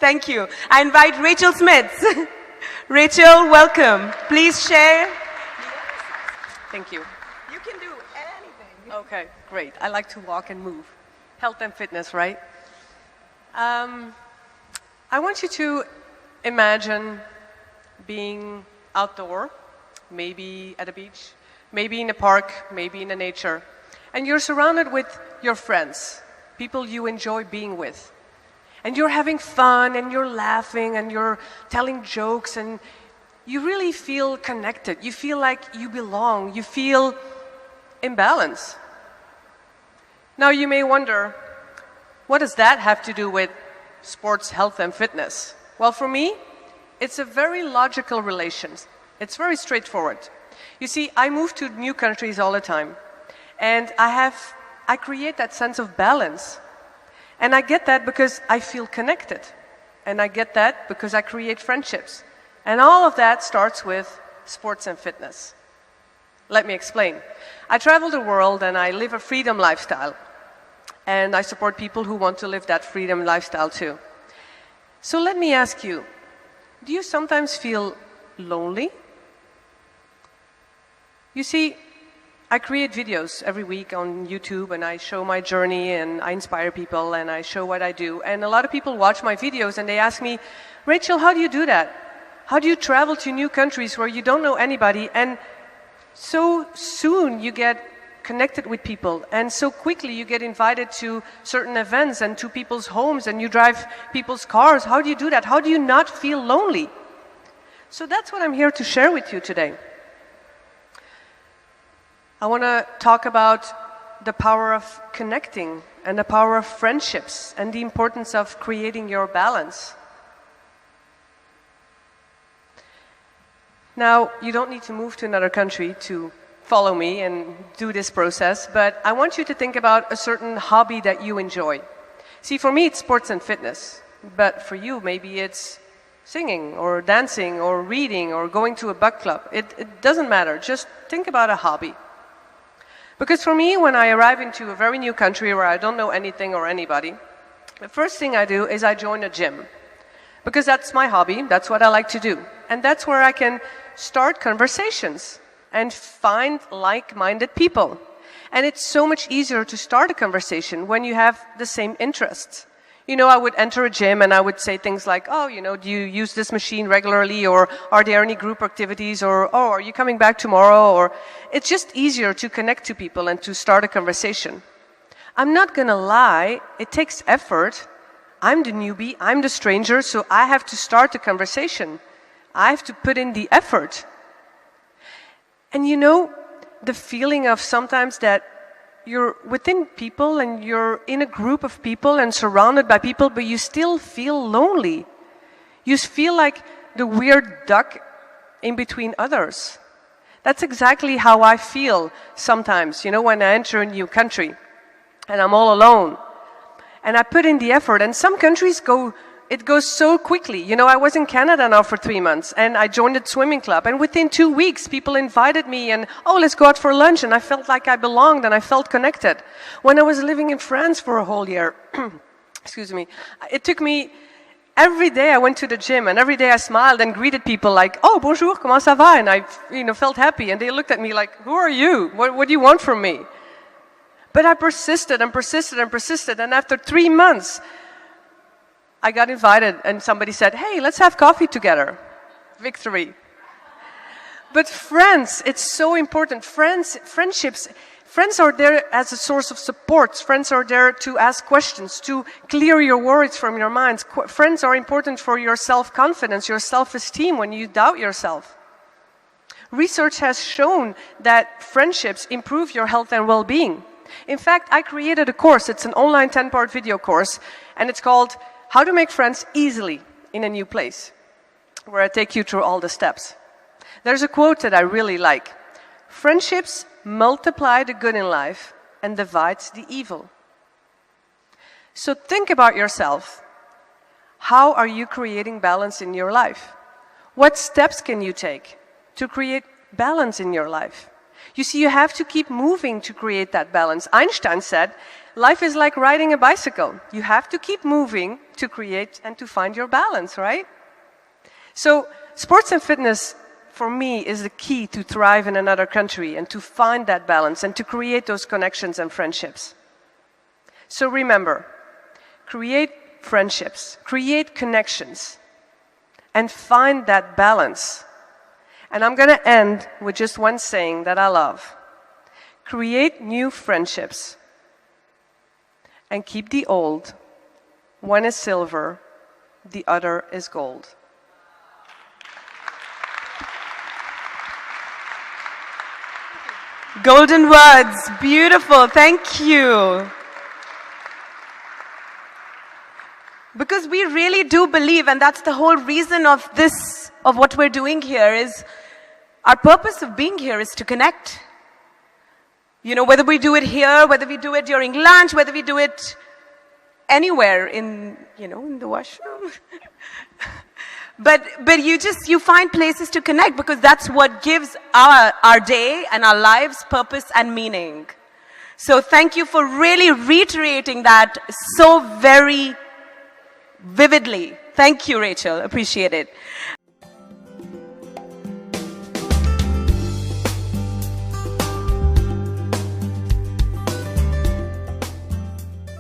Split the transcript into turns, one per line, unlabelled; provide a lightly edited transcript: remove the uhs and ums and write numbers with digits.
Thank you. I invite Rachel Smith. Rachel, welcome. Please share.
Thank you.
You can do anything.
Okay, great. I like to walk and move. Health and fitness, right? I want you to imagine being outdoor, maybe at a beach, maybe in a park, maybe in the nature, and you're surrounded with your friends, people you enjoy being with. And you're having fun, and you're laughing, and you're telling jokes, and you really feel connected. You feel like you belong. You feel in balance. Now you may wonder, what does that have to do with sports, health, and fitness? Well, for me, it's a very logical relation. It's very straightforward. You see, I move to new countries all the time, and I create that sense of balance. And I get that because I feel connected. And I get that because I create friendships. And all of that starts with sports and fitness. Let me explain. I travel the world and I live a freedom lifestyle. And I support people who want to live that freedom lifestyle too. So let me ask you, do you sometimes feel lonely? You see, I create videos every week on YouTube, and I show my journey, and I inspire people, and I show what I do. And a lot of people watch my videos and they ask me, Rachel, how do you do that? How do you travel to new countries where you don't know anybody, and so soon you get connected with people, and so quickly you get invited to certain events and to people's homes, and you drive people's cars? How do you do that? How do you not feel lonely? So that's what I'm here to share with you today. I want to talk about the power of connecting and the power of friendships and the importance of creating your balance. Now, you don't need to move to another country to follow me and do this process, but I want you to think about a certain hobby that you enjoy. See, for me, it's sports and fitness, but for you, maybe it's singing or dancing or reading or going to a book club. It doesn't matter. Just think about a hobby. Because for me, when I arrive into a very new country where I don't know anything or anybody, the first thing I do is I join a gym. Because that's my hobby, that's what I like to do. And that's where I can start conversations and find like-minded people. And it's so much easier to start a conversation when you have the same interests. You know, I would enter a gym and I would say things like, oh, you know, do you use this machine regularly? Or are there any group activities? Or, oh, are you coming back tomorrow? Or it's just easier to connect to people and to start a conversation. I'm not going to lie, it takes effort. I'm the newbie, I'm the stranger, so I have to start the conversation. I have to put in the effort. And you know, the feeling of sometimes that you're within people and you're in a group of people and surrounded by people, but you still feel lonely. You feel like the weird duck in between others. That's exactly how I feel sometimes, you know, when I enter a new country and I'm all alone. And I put in the effort, and some countries it goes so quickly. You know, I was in Canada now for 3 months, and I joined a swimming club, and within 2 weeks, people invited me, and, oh, let's go out for lunch, and I felt like I belonged, and I felt connected. When I was living in France for a whole year, excuse me, it took me, every day I went to the gym, and every day I smiled and greeted people like, oh, bonjour, comment ça va? And I, you know, felt happy, and they looked at me like, who are you? What do you want from me? But I persisted and persisted and persisted, and after 3 months, I got invited, and somebody said, hey, let's have coffee together. Victory. But friends, it's so important. Friendships, friends are there as a source of support. Friends are there to ask questions, to clear your worries from your minds. Friends are important for your self-confidence, your self-esteem when you doubt yourself. Research has shown that friendships improve your health and well-being. In fact, I created a course. It's an online 10-part video course, and it's called How to Make Friends Easily in a New Place, where I take you through all the steps. There's a quote that I really like. Friendships multiply the good in life and divides the evil. So think about yourself. How are you creating balance in your life? What steps can you take to create balance in your life? You see, you have to keep moving to create that balance. Einstein said, life is like riding a bicycle. You have to keep moving to create and to find your balance, right? So sports and fitness, for me, is the key to thrive in another country and to find that balance and to create those connections and friendships. So remember, create friendships, create connections, and find that balance. And I'm going to end with just one saying that I love. Create new friendships and keep the old. One is silver, the other is gold.
Golden words, beautiful, thank you. Because we really do believe, and that's the whole reason of this, of what we're doing here, is our purpose of being here is to connect. You know, whether we do it here, whether we do it during lunch, whether we do it anywhere in, you know, in the washroom. But you find places to connect because that's what gives our day and our lives purpose and meaning. So thank you for really reiterating that so very vividly. Thank you, Rachel. Appreciate it.